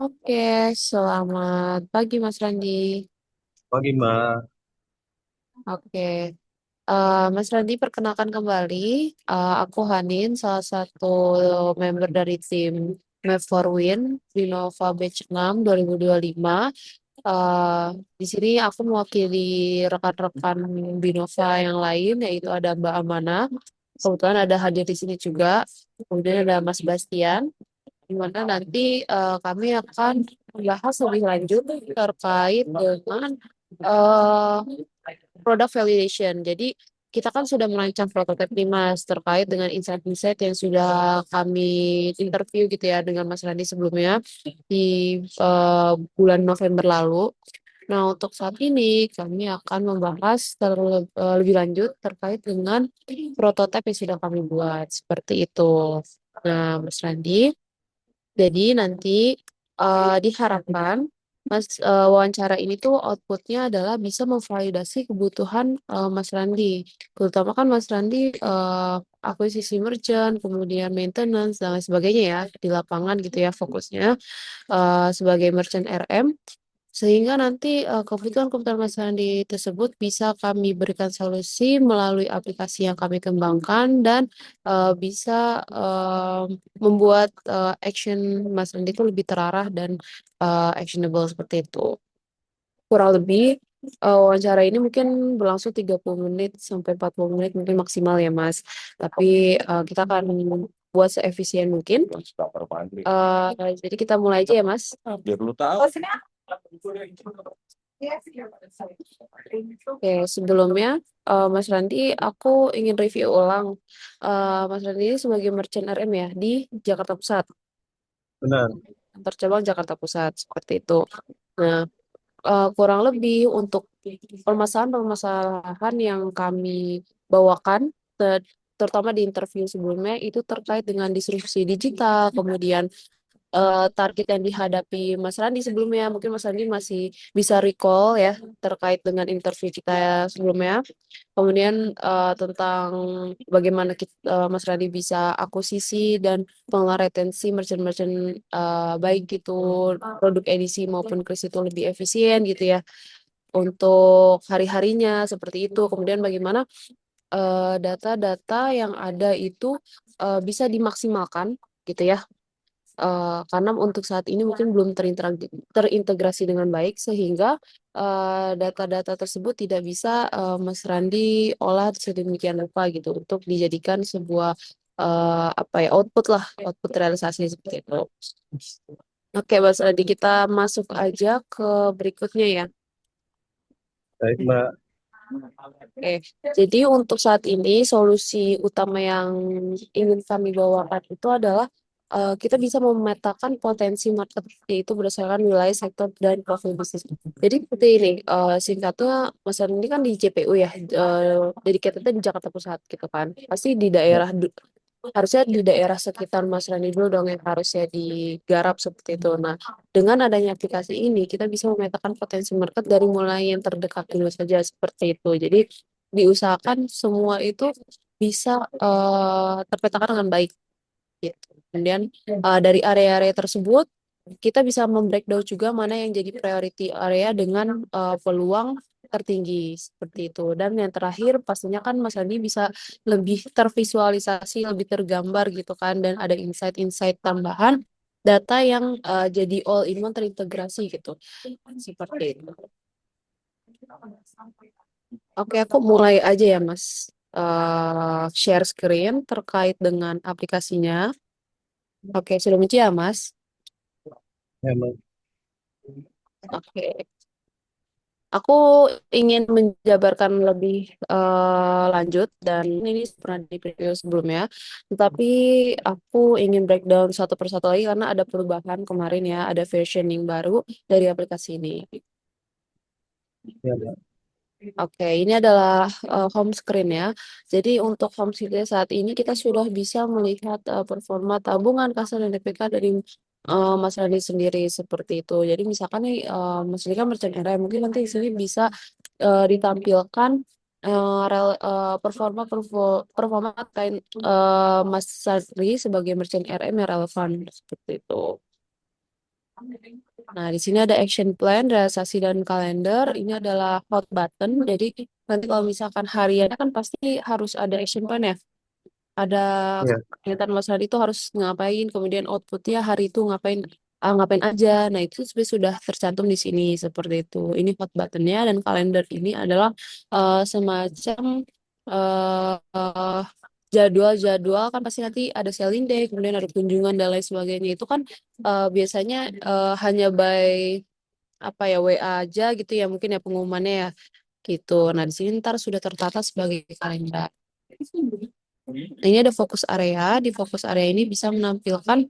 Oke, selamat pagi Mas Randi. Pagi, Mbak. Oke, Mas Randi perkenalkan kembali. Aku Hanin, salah satu member dari tim Map for Win di Nova Batch 6 2025. Eh, di sini aku mewakili rekan-rekan Binova yang lain, yaitu ada Mbak Amana. Kebetulan ada hadir di sini juga. Kemudian ada Mas Bastian. Di mana nanti kami akan membahas lebih lanjut terkait dengan eh, product validation. Jadi kita kan sudah merancang prototipe nih Mas terkait dengan insight-insight yang sudah kami interview gitu ya dengan Mas Randi sebelumnya di bulan November lalu. Nah, untuk saat ini kami akan membahas lebih lanjut terkait dengan prototipe yang sudah kami buat seperti itu. Nah, Mas Randi, jadi nanti diharapkan wawancara ini tuh outputnya adalah bisa memvalidasi kebutuhan Mas Randi. Terutama kan Mas Randi akuisisi merchant, kemudian maintenance dan lain sebagainya ya di lapangan gitu ya fokusnya sebagai merchant RM. Sehingga nanti kebutuhan-kebutuhan Mas Randi tersebut bisa kami berikan solusi melalui aplikasi yang kami kembangkan dan bisa membuat action Mas Randi itu lebih terarah dan actionable seperti itu. Kurang lebih wawancara ini mungkin berlangsung 30 menit sampai 40 menit mungkin maksimal ya Mas. Tapi kita akan buat seefisien mungkin. Jadi kita mulai aja ya Mas. Biar lu tahu. Oke, sebelumnya Mas Randi, aku ingin review ulang. Mas Randi ini sebagai merchant RM ya di Jakarta Pusat, Benar. kantor cabang Jakarta Pusat seperti itu. Nah, kurang lebih untuk permasalahan-permasalahan yang kami bawakan, terutama di interview sebelumnya itu terkait dengan disrupsi digital, kemudian target yang dihadapi Mas Randi sebelumnya. Mungkin Mas Randi masih bisa recall ya terkait dengan interview kita sebelumnya. Kemudian tentang bagaimana Mas Randi bisa akuisisi dan pengelola retensi merchant-merchant baik itu produk edisi maupun kris itu lebih efisien gitu ya untuk hari-harinya seperti itu. Kemudian bagaimana data-data yang ada itu bisa dimaksimalkan gitu ya. Karena untuk saat ini mungkin belum terintegrasi dengan baik sehingga data-data tersebut tidak bisa Mas Randi olah sedemikian rupa gitu untuk dijadikan sebuah apa ya output realisasi seperti itu. Oke, Mas Randi, kita masuk aja ke berikutnya ya. Baik, Mbak. Oke, jadi untuk saat ini solusi utama yang ingin kami bawakan itu adalah kita bisa memetakan potensi market yaitu berdasarkan wilayah sektor dan profil bisnis. Jadi seperti ini, singkatnya Mas Arun ini kan di JPU ya, dedicatednya di Jakarta Pusat gitu kan. Pasti di Ya, harusnya di daerah sekitar Mas Rani dulu dong yang harusnya digarap seperti itu. Nah, dengan adanya aplikasi ini, kita bisa memetakan potensi market dari mulai yang terdekat dulu saja seperti itu. Jadi, diusahakan semua itu bisa terpetakan dengan baik. Gitu. Kemudian dari area-area tersebut, kita bisa membreakdown juga mana yang jadi priority area dengan peluang tertinggi seperti itu. Dan yang terakhir pastinya kan Mas Andi bisa lebih tervisualisasi, lebih tergambar gitu kan, dan ada insight-insight tambahan data yang jadi all in one terintegrasi gitu. Seperti itu. Oke, aku mulai aja ya Mas. Share screen terkait dengan aplikasinya. Oke, sudah muncul ya Mas? ya, Mbak. Oke. Aku ingin menjabarkan lebih lanjut dan ini pernah di preview sebelumnya, tetapi aku ingin breakdown satu persatu lagi karena ada perubahan kemarin ya, ada versioning baru dari aplikasi ini. Ya, Mbak. Oke, ini adalah home screen ya. Jadi untuk home screen saat ini kita sudah bisa melihat performa tabungan, kas dan DPK dari Mas Radi sendiri seperti itu. Jadi misalkan nih Mas Radi kan merchant area, mungkin nanti di sini bisa ditampilkan performa terkait Mas Sadri sebagai merchant RM yang relevan seperti itu. Nah, di sini ada action plan, realisasi dan kalender. Ini adalah hot button. Jadi nanti kalau misalkan hariannya kan pasti harus ada action plan ya. Ada Iya. kegiatan Mas Hadi itu harus ngapain, kemudian outputnya hari itu ngapain, ngapain aja. Nah, itu sebenarnya sudah tercantum di sini seperti itu. Ini hot buttonnya dan kalender ini adalah semacam jadwal-jadwal kan pasti nanti ada selling day, kemudian ada kunjungan dan lain sebagainya. Itu kan biasanya hanya by apa ya WA aja gitu ya mungkin ya pengumumannya ya gitu. Nah, di sini ntar sudah tertata sebagai kalender. Nah, ini ada fokus area. Di fokus area ini bisa menampilkan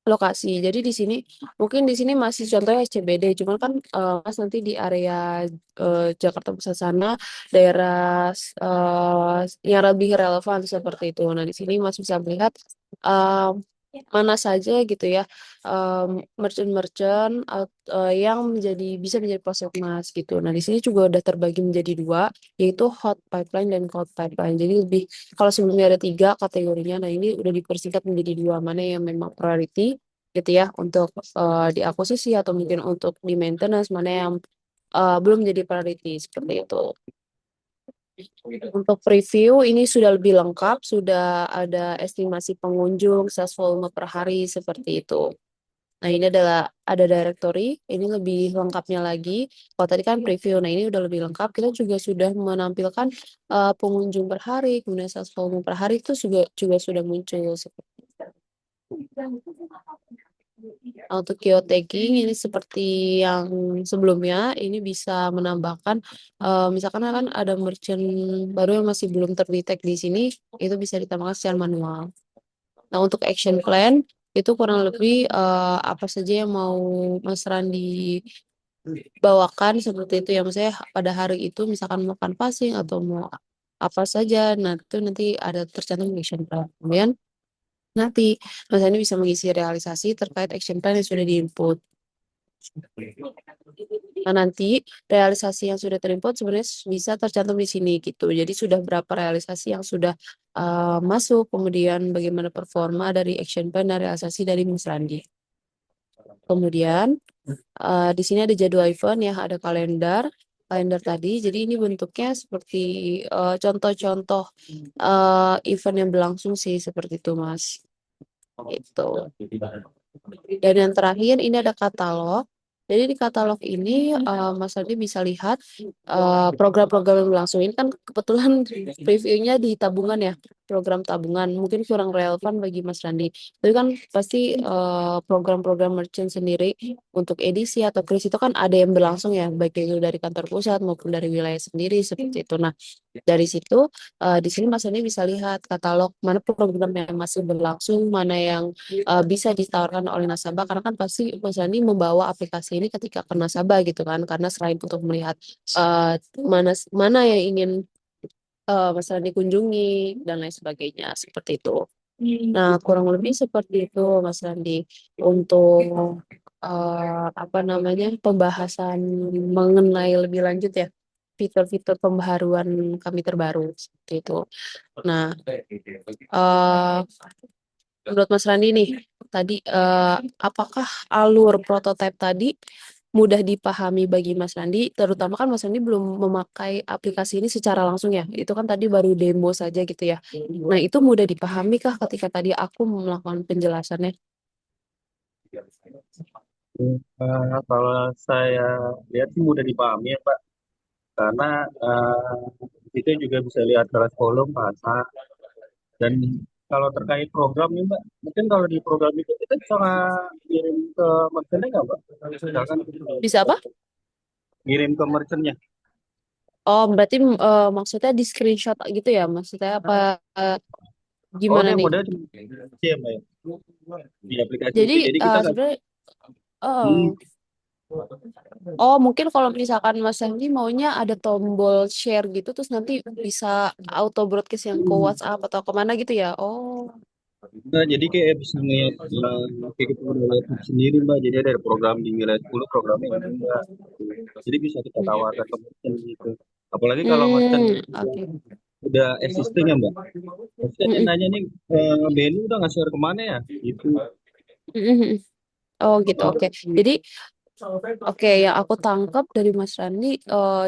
lokasi. Jadi di sini mungkin di sini masih contohnya SCBD, cuman kan Mas nanti di area Jakarta Pusat sana daerah yang lebih relevan seperti itu. Nah, di sini Mas bisa melihat eh, mana saja gitu ya merchant-merchant yang bisa menjadi prospek Mas gitu. Nah, di sini juga udah terbagi menjadi dua, yaitu hot pipeline dan cold pipeline. Jadi lebih kalau sebelumnya ada tiga kategorinya, nah ini udah dipersingkat menjadi dua, mana yang memang priority gitu ya untuk diakuisisi atau mungkin untuk di maintenance, mana yang belum menjadi priority seperti itu. Untuk preview ini sudah lebih lengkap, sudah ada estimasi pengunjung, sales volume per hari seperti itu. Nah, ini adalah ada directory, ini lebih lengkapnya lagi. Kalau tadi kan preview, nah ini udah lebih lengkap. Kita juga sudah menampilkan pengunjung per hari, kemudian sales volume per hari itu juga sudah muncul seperti itu. Nah, untuk geotagging ini seperti yang sebelumnya, ini bisa menambahkan, misalkan kan ada merchant baru yang masih belum terdetek di sini, itu bisa ditambahkan secara manual. Nah, untuk action plan itu kurang lebih apa saja yang mau Mas Randi bawakan seperti itu ya, maksudnya pada hari itu misalkan mau canvassing atau mau apa saja, nah itu nanti ada tercantum di action plan. Kemudian nanti Mas Randi bisa mengisi realisasi terkait action plan yang sudah diinput. Nah, nanti realisasi yang sudah terinput sebenarnya bisa tercantum di sini gitu. Jadi sudah berapa realisasi yang sudah masuk, kemudian bagaimana performa dari action plan dan realisasi dari Mas Randi. Kemudian di sini ada jadwal event ya, ada kalender tadi. Jadi ini bentuknya seperti contoh-contoh event yang berlangsung sih seperti itu, Mas. Itu. Dan yang terakhir ini ada katalog. Jadi di katalog ini Mas Adi bisa lihat program-program yang berlangsung. Ini kan kebetulan previewnya di tabungan ya, program tabungan. Mungkin kurang relevan bagi Mas Randi. Tapi kan pasti program-program merchant sendiri untuk edisi atau kris itu kan ada yang berlangsung ya, baik itu dari kantor pusat maupun dari wilayah sendiri seperti itu. Nah, dari situ di sini Mas Randi bisa lihat katalog mana program yang masih berlangsung, mana yang bisa ditawarkan oleh nasabah karena kan pasti Mas Rani membawa aplikasi ini ketika ke nasabah gitu kan karena selain untuk melihat mana mana yang ingin Mas Rani kunjungi dan lain sebagainya seperti itu. Nah, kurang lebih seperti itu Mas Randi untuk apa namanya pembahasan mengenai lebih lanjut ya fitur-fitur pembaharuan kami terbaru seperti itu. Nah, eh menurut Mas Randi nih, tadi apakah alur prototipe tadi mudah dipahami bagi Mas Randi, terutama kan Mas Randi belum memakai aplikasi ini secara langsung ya, itu kan tadi baru demo saja gitu ya. Nah, itu mudah dipahami kah ketika tadi aku melakukan penjelasannya? Kalau saya lihat sih mudah dipahami ya Pak, karena kita juga bisa lihat kelas kolom bahasa dan kalau terkait program nih Mbak, mungkin kalau di program itu kita bisa ngirim ke merchantnya nggak Mbak? Misalkan Bisa apa? ngirim ke merchantnya. Oh, berarti maksudnya di screenshot gitu ya? Maksudnya apa Oh gimana dia nih? model cuma ya Mbak ya, di aplikasi Jadi itu. Jadi kita nggak. sebenarnya Hmm, oh, mungkin kalau misalkan Mas Hendy maunya ada tombol share gitu, terus nanti bisa auto broadcast yang ke hmm. WhatsApp atau kemana gitu ya? Oh, Nah, jadi kayak bisa ngeliat kayak kita udah lihat sendiri Mbak. Jadi ada program di wilayah 10 programnya ini Mbak. Jadi bisa kita tawarkan ke merchant gitu. Apalagi kalau merchant oke. udah existing ya Mbak. Maksudnya dia Mm-mm. nanya nih, BNI udah nggak share kemana ya? Gitu. Mm-mm. Oh gitu, oke. Jadi oke, yang aku tangkap dari Mas Randi,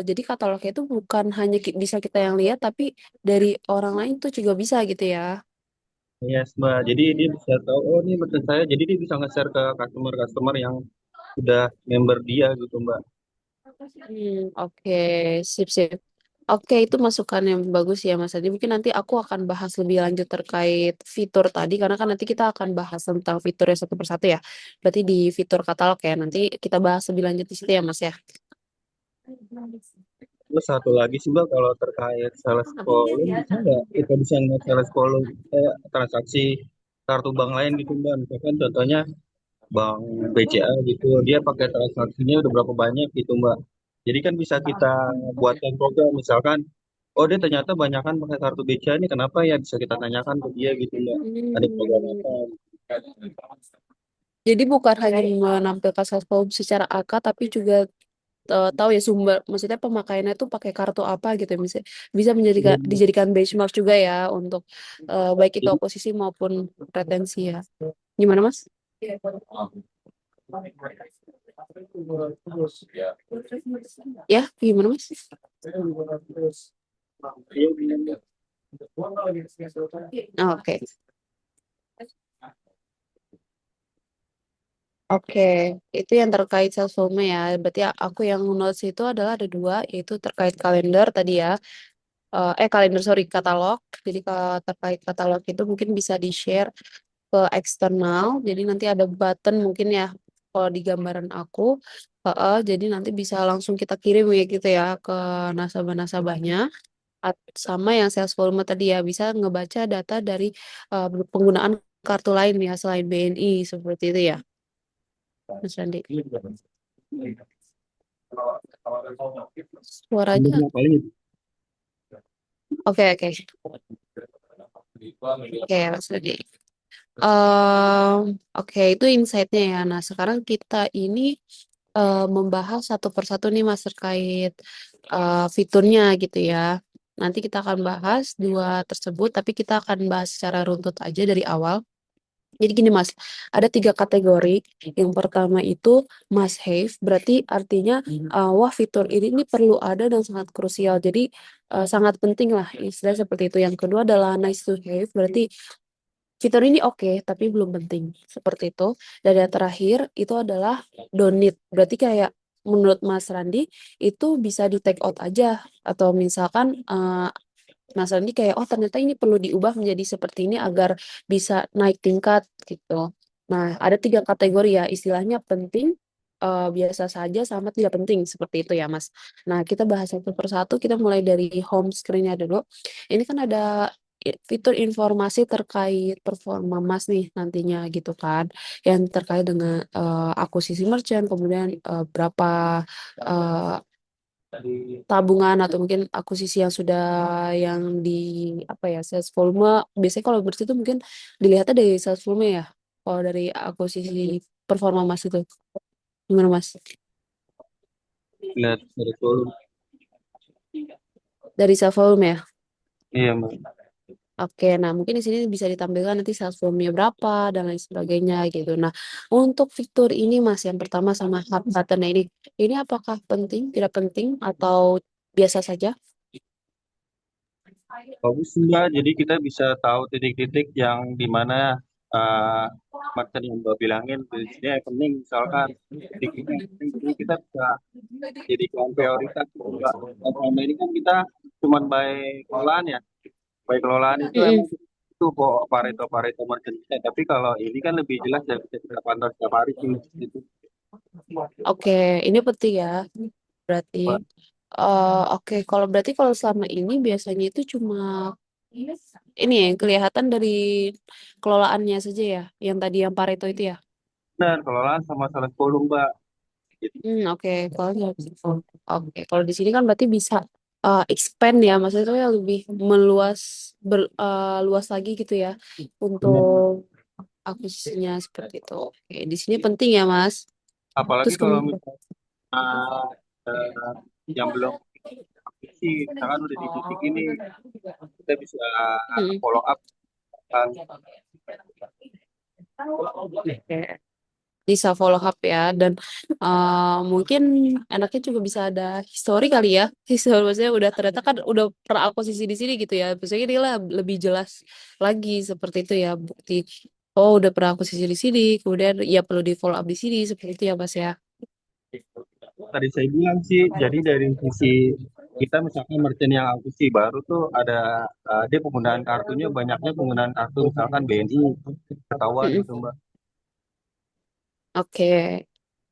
jadi katalognya itu bukan hanya bisa kita yang lihat, tapi dari orang lain tuh juga bisa gitu ya. Yes, Mbak. Jadi dia bisa tahu, oh ini merchant saya. Jadi dia bisa nge-share ke customer-customer yang udah member dia gitu, Mbak. Oke, sip sip. Oke, itu masukan yang bagus ya Mas Adi. Mungkin nanti aku akan bahas lebih lanjut terkait fitur tadi, karena kan nanti kita akan bahas tentang fiturnya satu persatu ya. Berarti di fitur katalog ya, nanti kita bahas lebih lanjut di situ ya Mas ya. Terus satu lagi sih, Mbak, kalau terkait sales volume, bisa nggak kita bisa ngeliat sales volume transaksi kartu bank lain gitu, Mbak. Misalkan contohnya Bank BCA gitu, dia pakai transaksinya udah berapa banyak gitu, Mbak. Jadi kan bisa kita buatkan program, misalkan, oh dia ternyata banyakan pakai kartu BCA ini, kenapa ya? Bisa kita tanyakan ke dia gitu, Mbak. Ada program Hmm. apa? Jadi bukan hanya menampilkan sales volume secara angka, tapi juga tahu ya sumber, maksudnya pemakaiannya tuh pakai kartu apa gitu ya. Bisa bisa Iya, menjadikan Mbak. dijadikan benchmark juga ya untuk baik itu Jadi akuisisi maupun retensi ya. Gimana Mas? Ya, gimana Mas? iya, benar, Mbak. Oke. Oke, itu yang terkait sales volume ya. Berarti aku yang notes itu adalah ada dua, yaitu terkait kalender tadi ya. Kalender sorry, katalog. Jadi kalau terkait katalog itu mungkin bisa di-share ke eksternal. Jadi nanti ada button mungkin ya kalau di gambaran aku. Jadi nanti bisa langsung kita kirim ya gitu ya ke nasabah-nasabahnya. Sama yang sales volume tadi ya bisa ngebaca data dari penggunaan kartu lain ya selain BNI seperti itu ya, Mas Randi. Benar, Suaranya, Mbak. Paling itu. oke oke. Oke, Mas Randi. Em, oke, itu insight-nya ya. Nah, sekarang kita ini membahas satu persatu nih Mas terkait fiturnya gitu ya. Nanti kita akan bahas dua tersebut, tapi kita akan bahas secara runtut aja dari awal. Jadi gini Mas, ada tiga kategori. Yang pertama itu must have, berarti artinya wah fitur ini perlu ada dan sangat krusial. Jadi sangat penting lah istilah seperti itu. Yang kedua adalah nice to have, berarti fitur ini oke, tapi belum penting. Seperti itu. Dan yang terakhir itu adalah don't need. Berarti kayak menurut Mas Randi itu bisa di take out aja. Atau misalkan Mas Randi kayak, oh ternyata ini perlu diubah menjadi seperti ini agar bisa naik tingkat gitu. Nah, ada tiga kategori ya, istilahnya penting, biasa saja, sama tidak penting. Seperti itu ya Mas. Nah, kita bahas satu persatu, kita mulai dari home screen-nya dulu. Ini kan ada fitur informasi terkait performa Mas nih nantinya gitu kan, yang terkait dengan akuisisi merchant, kemudian berapa eh, tabungan atau mungkin akuisisi yang sudah yang di apa ya sales volume. Biasanya kalau bersih itu mungkin dilihatnya dari sales volume ya, kalau dari akuisisi performa Mas itu gimana Mas? Lihat dari volume. Dari sales volume ya. Iya, Mbak. Oke, nah mungkin di sini bisa ditampilkan nanti sales volume-nya berapa dan lain sebagainya gitu. Nah, untuk fitur ini Mas yang pertama sama hub button ini apakah penting, tidak penting atau biasa saja? Bagus sih, Mbak. Jadi kita bisa tahu titik-titik yang di mana uh, merchant yang Mbak bilangin di sini happening, misalkan titik ini happening, jadi kita bisa jadikan prioritas gitu, Mbak. Nah, selama ini kan kita cuma by kelolaan ya. By kelolaan itu Mm-mm. emang itu kok Pareto merchantnya. Tapi kalau ini kan lebih jelas dan bisa kita pantau setiap hari sih. Gitu. Oke, ini penting ya. Berarti, Mbak. oke, kalau berarti kalau selama ini biasanya itu cuma ini ya yang kelihatan dari kelolaannya saja ya, yang tadi yang Pareto itu ya. Dan kelolaan sama sales volume, Mbak. Gitu. Oke, kalau nggak bisa. Oke, kalau di sini kan berarti bisa expand ya, maksudnya itu ya lebih meluas luas lagi gitu ya untuk Benar, Mbak. akuisisinya seperti itu. Oke, di sini penting ya, Mas. Apalagi Terus kalau kemudian, misalnya yang belum sih, misalkan udah di titik ini, kita bisa Mm. follow up kan. Oke. bisa follow up ya dan mungkin enaknya juga bisa ada history kali ya. History maksudnya udah ternyata kan udah terakuisisi di sini gitu ya, maksudnya dia lah lebih jelas lagi seperti itu ya, bukti oh udah pernah akuisisi di sini kemudian ya perlu di follow up di sini seperti itu ya Mas ya. Tadi saya bilang sih, jadi dari sisi kita misalkan merchant yang akuisisi baru tuh ada dia penggunaan kartunya banyaknya penggunaan kartu misalkan BNI ketahuan Mm-mm. gitu Mbak. Oke,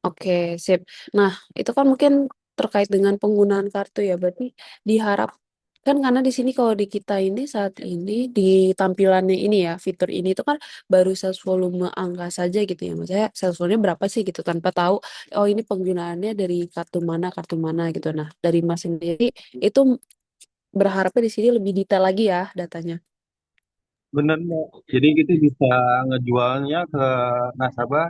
oke, sip. Nah, itu kan mungkin terkait dengan penggunaan kartu ya. Berarti diharapkan karena di sini kalau di kita ini saat ini di tampilannya ini ya, fitur ini itu kan baru sales volume angka saja gitu ya. Maksudnya sales volume berapa sih gitu tanpa tahu oh ini penggunaannya dari kartu mana gitu. Nah, dari Mas sendiri itu berharapnya di sini lebih detail lagi ya datanya. Bener Mbak. Jadi kita bisa ngejualnya ke nasabah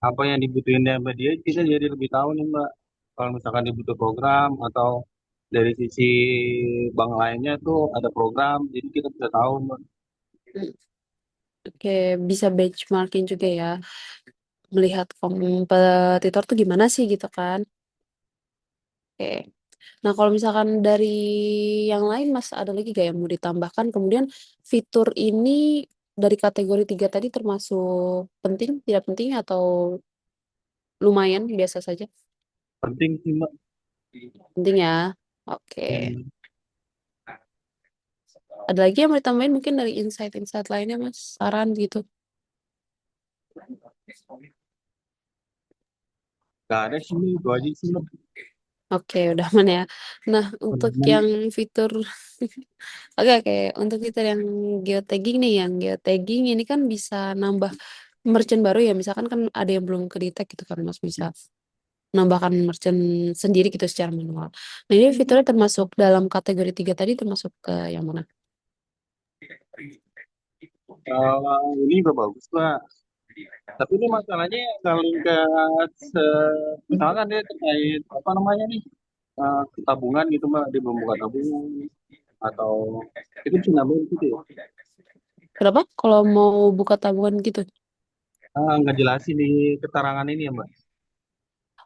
apa yang dibutuhin sama dia kita jadi lebih tahu nih Mbak. Kalau misalkan dibutuh program atau dari sisi bank lainnya tuh ada program, jadi kita bisa tahu Mbak. Hmm, oke, bisa benchmarking juga ya. Melihat kompetitor tuh gimana sih gitu kan. Oke. Nah, kalau misalkan dari yang lain Mas ada lagi gak yang mau ditambahkan? Kemudian fitur ini dari kategori tiga tadi termasuk penting, tidak penting atau lumayan biasa saja? Penting sih Mbak. Penting ya. Oke. Hmm, Ada lagi yang mau ditambahin mungkin dari insight-insight lainnya Mas? Saran gitu. Gak ada sih Mbak, itu aja sih Mbak. Oke, udah mana ya. Nah, untuk yang Teman-teman, fitur oke oke, untuk fitur yang geotagging nih, yang geotagging ini kan bisa nambah merchant baru ya. Misalkan kan ada yang belum ke detect gitu kan Mas bisa menambahkan merchant sendiri gitu secara manual. Nah, ini fiturnya termasuk dalam kategori tiga tadi termasuk ke yang mana? ini udah bagus Mbak. Tapi ini masalahnya kalau ke misalkan dia terkait apa namanya nih tabungan gitu Mbak, dia belum buka tabungan atau itu bisa nambahin gitu ya. Kenapa? Kalau mau buka tabungan gitu? Nggak jelasin di keterangan ini ya Mbak.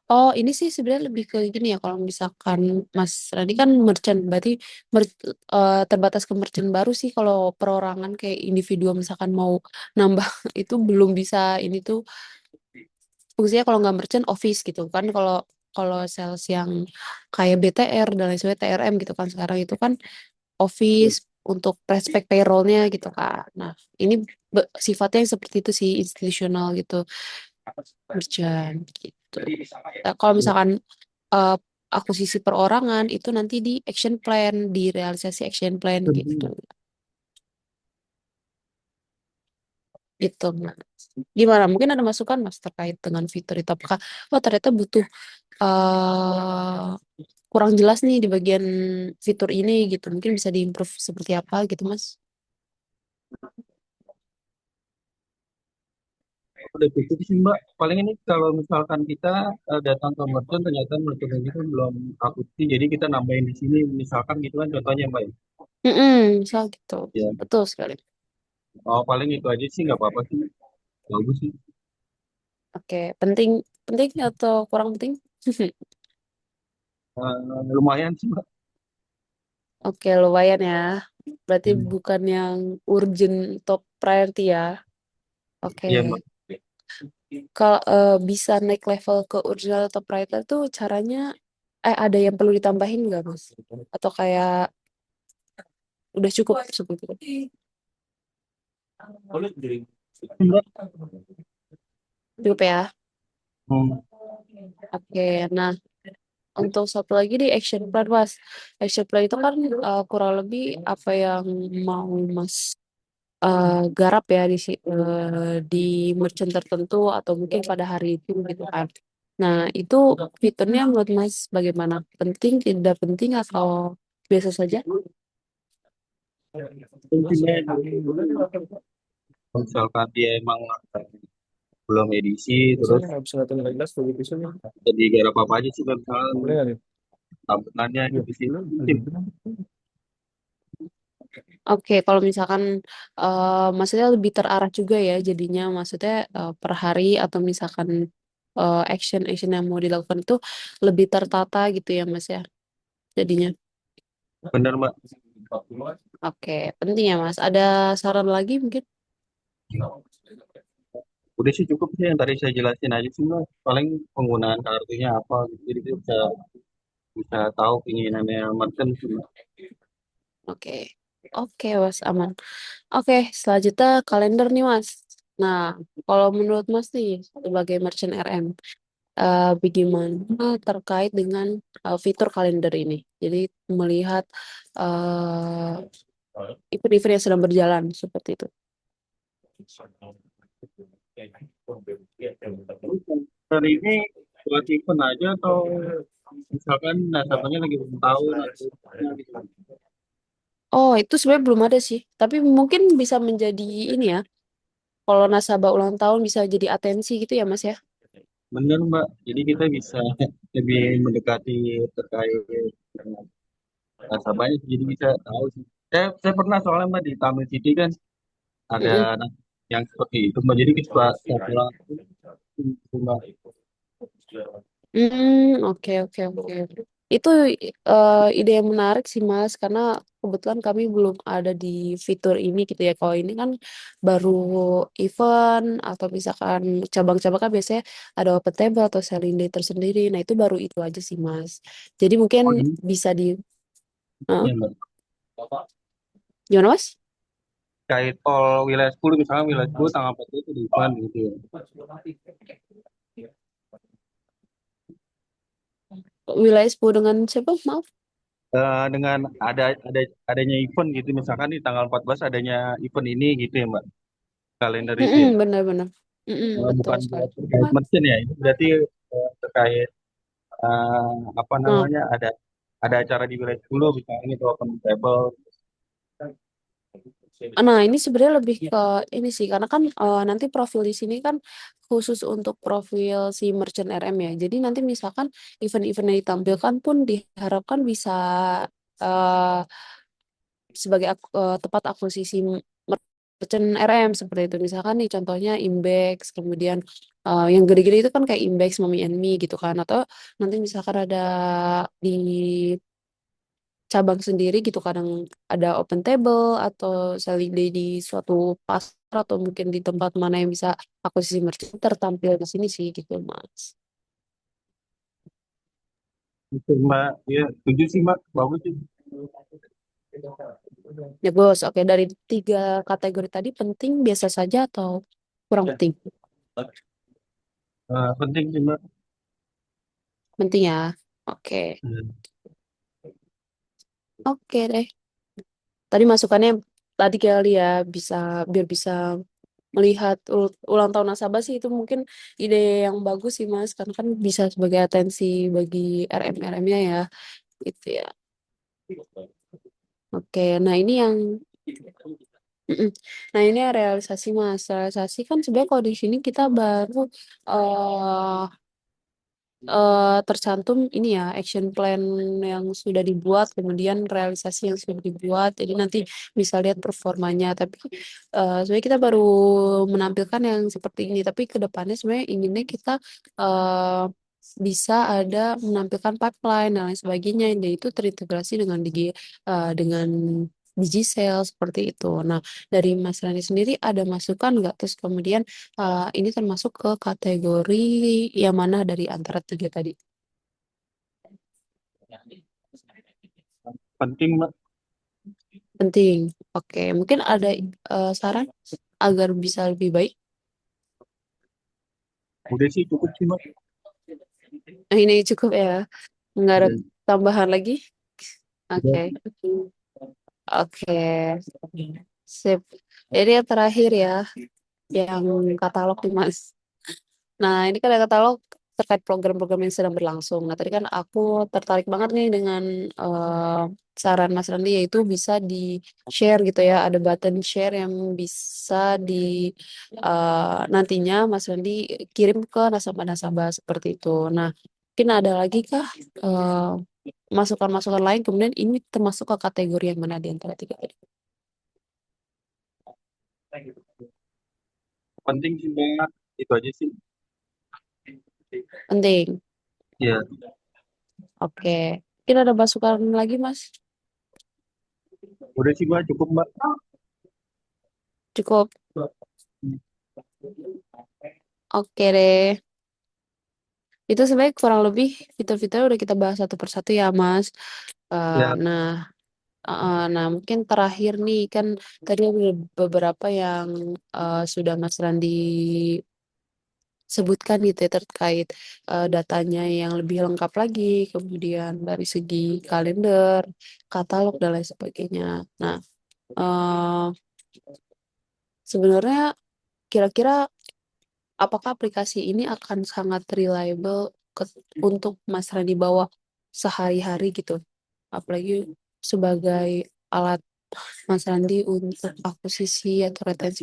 Oh, ini sih sebenarnya lebih ke gini ya. Kalau misalkan Mas Radi kan merchant, berarti terbatas ke merchant baru sih. Kalau perorangan kayak individu misalkan mau nambah itu belum bisa. Ini tuh fungsinya kalau nggak merchant office gitu kan. Kalau kalau sales yang kayak BTR dan lain sebagainya TRM gitu kan sekarang itu kan office untuk respect payrollnya gitu kan. Nah, ini sifatnya yang seperti itu sih institusional gitu, merchant gitu. Nah, kalau misalkan eh, akuisisi perorangan itu nanti di action plan, di realisasi action plan gitu. Gitu, Mas. Gimana? Mungkin ada masukan Mas terkait dengan fitur itu. Apakah oh ternyata butuh eh kurang jelas nih di bagian fitur ini gitu. Mungkin bisa diimprove seperti apa gitu, Mas? Udah cukup sih Mbak. Paling ini kalau misalkan kita datang ke merchant ternyata merchant ini kan belum aku sih, jadi kita nambahin di sini misalkan gitu kan contohnya Mbak. Misal gitu. Ya, Betul sekali. oh, paling itu aja sih nggak apa-apa sih. Bagus sih. Oke, penting penting atau kurang penting? Lumayan sih Mbak. Oke, lumayan ya. Berarti Hmm. bukan yang urgent top priority ya. Oke. Iya Mbak. Kalau bisa naik level ke urgent atau priority tuh caranya ada yang perlu ditambahin nggak, Mas? Atau kayak udah cukup seperti itu? Mbak. Cukup ya. Hmm. Oke, nah untuk satu lagi di action plan, Mas. Action plan itu kan kurang lebih apa yang mau Mas garap ya di merchant tertentu atau mungkin pada hari itu gitu kan. Nah, itu fiturnya menurut Mas bagaimana? Penting, tidak penting atau biasa saja? Mungkin ya, misalkan dia emang belum edisi terus jadi garap apa aja sih Mbak, misalkan tabungannya gitu sih. Mungkin. Oke, kalau misalkan maksudnya lebih terarah juga ya jadinya maksudnya per hari atau misalkan action yang mau dilakukan itu lebih tertata gitu ya Mas ya jadinya. Bener Mbak. Oke, penting ya Mas. Ada saran lagi mungkin? Udah sih cukup sih yang tadi saya jelasin aja sih Mbak. Paling penggunaan kartunya apa gitu. Jadi kita bisa bisa tahu keinginannya merchant sih Mbak. Oke. Oke, Mas, aman. Oke, selanjutnya kalender nih, Mas. Nah, kalau menurut Mas nih, sebagai merchant RM, bagaimana terkait dengan fitur kalender ini? Jadi, melihat event-event yang sedang berjalan, seperti itu. Terus hari ini buat event aja atau misalkan nasabahnya lagi ulang tahun atau gitu. Oh, itu sebenarnya belum ada sih. Tapi mungkin bisa menjadi ini ya, kalau nasabah ulang tahun bisa jadi atensi gitu ya, Mas ya? Bener Mbak. Jadi kita bisa lebih mendekati terkait dengan nasabahnya. Jadi bisa tahu sih. Saya pernah soalnya Mbak di Tamil City kan ada Mm-mm. yang seperti itu Mbak. Jadi kita pulang Mbak. Oke, oke, oke. Itu ide yang menarik sih, Mas, karena kebetulan kami belum ada di fitur ini gitu ya. Kalau ini kan baru event atau misalkan cabang-cabang kan biasanya ada open table atau selling day tersendiri. Nah, itu baru itu aja sih, Mas. Jadi mungkin Oh ini bisa di Heeh. ya Mbak. Gimana, Mas? Kait tol wilayah 10 misalnya wilayah 10 tanggal 40 itu di depan gitu ya. Wilayah 10 dengan siapa? Maaf. Dengan ada adanya event gitu misalkan di tanggal 14 adanya event ini gitu ya Mbak. Kalender itu ya. Benar-benar. Betul Bukan sekali. buat terkait merchant ya. Itu berarti terkait apa Nah, namanya ada acara di wilayah 10 misalnya itu open table. Nah, ini sebenarnya lebih ke ini sih, karena kan nanti profil di sini kan khusus untuk profil si merchant RM ya. Jadi nanti misalkan event-event yang ditampilkan pun diharapkan bisa eh, sebagai tempat akuisisi merchant RM seperti itu. Misalkan nih contohnya Imbex, kemudian yang gede-gede itu kan kayak Imbex, Mommy and Me gitu kan. Atau nanti misalkan ada di cabang sendiri gitu kadang ada open table atau selling day di suatu pasar atau mungkin di tempat mana yang bisa akuisisi merchant tertampil di sini sih gitu Mas. Itu Mbak, ya setuju sih Mbak, bagus sih. Ya bos, oke dari tiga kategori tadi penting biasa saja atau kurang penting? Penting sih Mbak. Penting ya. Oke. Hmm. Oke deh. Tadi masukannya tadi kali ya bisa biar bisa melihat ulang tahun nasabah sih itu mungkin ide yang bagus sih Mas karena kan bisa sebagai atensi bagi RM-RM-nya ya gitu ya. Oke, nah ini yang Mm-mm. Nah ini yang realisasi Mas. Realisasi kan sebenarnya kalau di sini kita baru eh tercantum ini ya action plan yang sudah dibuat kemudian realisasi yang sudah dibuat jadi nanti bisa lihat performanya tapi sebenarnya kita baru menampilkan yang seperti ini tapi ke depannya sebenarnya inginnya kita eh, bisa ada menampilkan pipeline dan lain sebagainya dan itu terintegrasi dengan Digicel seperti itu. Nah, dari Mas Rani sendiri ada masukan nggak? Terus kemudian ini termasuk ke kategori yang mana dari antara tiga tadi? Penting Mbak. Penting. Oke, mungkin ada saran agar bisa lebih baik. Udah sih cukup sih Mbak. Ini cukup ya. Nggak ada Udah, tambahan lagi. udah. Oke. Oke. Sip. Jadi yang terakhir ya, yang katalog nih Mas. Nah, ini kan ada katalog terkait program-program yang sedang berlangsung. Nah, tadi kan aku tertarik banget nih dengan saran Mas Randi yaitu bisa di-share gitu ya. Ada button share yang bisa di nantinya Mas Randi kirim ke nasabah-nasabah seperti itu. Nah, mungkin ada lagi kah masukan-masukan lain kemudian ini termasuk ke kategori yang mana di antara tiga tadi? Penting sih Mbak, itu aja sih. Penting. Ya, Oke. Mungkin ada masukan lagi, Mas? udah sih Mbak, cukup Mbak. Cukup. Oke deh. Itu sebenarnya kurang lebih fitur-fitur udah kita bahas satu persatu ya, Mas. Ya, Nah, nah mungkin terakhir nih kan tadi ada beberapa yang sudah Mas Randi sebutkan gitu ya terkait datanya yang lebih lengkap lagi, kemudian dari segi kalender, katalog dan lain sebagainya. Nah, eh, sebenarnya kira-kira apakah aplikasi ini akan sangat reliable untuk Mas Randi bawa sehari-hari gitu? Apalagi sebagai alat Mas Randi untuk akuisisi atau retensi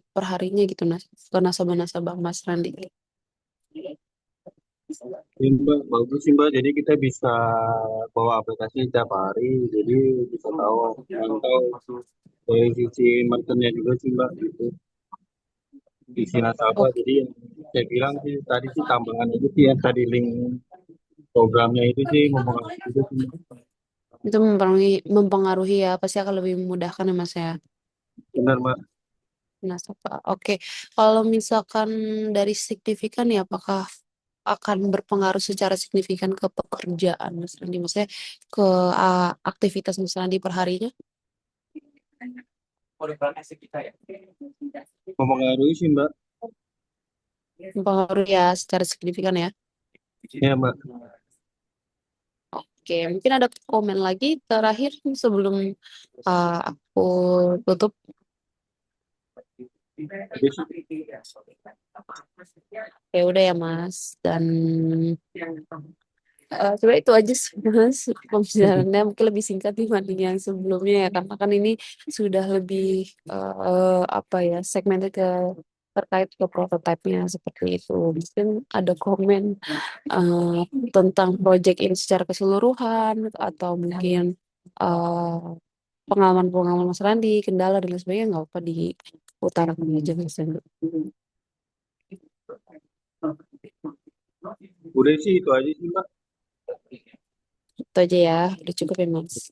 perharinya gitu ke nasabah-nasabah Mas Randi. ini Mbak, bagus sih Mbak. Jadi kita bisa bawa aplikasi tiap hari, jadi bisa tahu, mantau dari sisi merchantnya juga sih Mbak, gitu. Sisi nasabah. Oke, Jadi yang saya bilang sih tadi sih tambahan aja sih yang tadi link programnya itu sih mempengaruhi juga sih Mbak. itu mempengaruhi ya, pasti akan lebih memudahkan ya Mas ya. Benar Mbak. Nasabah. Oke, kalau misalkan dari signifikan ya, apakah akan berpengaruh secara signifikan ke pekerjaan Mas Randi? Maksudnya ke aktivitas Mas Randi per harinya? Mempengaruhi sih Mbak. Mempengaruhi ya secara signifikan ya. Ya Mbak. Oke, mungkin ada komen lagi terakhir sebelum aku tutup. Jadi sih, Ya udah ya Mas. Dan sebenarnya itu aja sih Mas. Pembicaraannya mungkin lebih singkat dibanding yang sebelumnya ya. Karena kan ini sudah lebih apa ya segmented terkait ke prototipe-nya seperti itu. Mungkin ada komen eh, tentang project ini secara keseluruhan atau mungkin pengalaman-pengalaman Mas Randi, kendala dan lain sebagainya nggak apa diutarakan aja Mas Randi. udah sih itu aja sih Mbak. Itu aja ya, udah cukup ya Mas.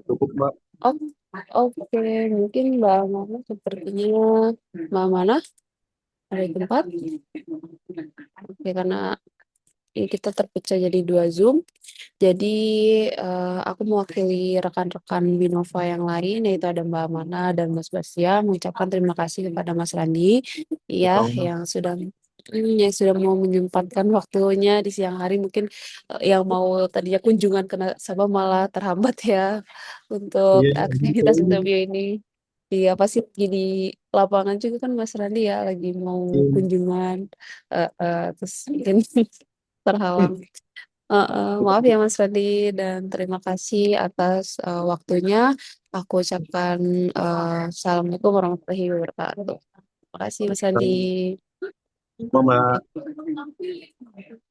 Cukup Mbak. Oh, oke, mungkin Mbak Mana sepertinya Mbak Mana ada di tempat. Oke, karena ini kita terpecah jadi dua Zoom. Jadi aku mewakili rekan-rekan Binova yang lain, yaitu ada Mbak Mana dan Mas Basia, mengucapkan terima kasih kepada Mas Randi, ya, Sama Mbak. yang sudah mau menyempatkan waktunya di siang hari. Mungkin yang mau tadinya kunjungan ke Sabah malah terhambat ya untuk Iya, aktivitas gitu. interview ini. Iya, pasti lagi di lapangan juga kan Mas Randi ya, lagi mau kunjungan, terus mungkin terhalang. Maaf ya Mas Randi dan terima kasih atas waktunya. Aku ucapkan Assalamualaikum warahmatullahi wabarakatuh. Terima kasih Mas Randi. Sama Mbak.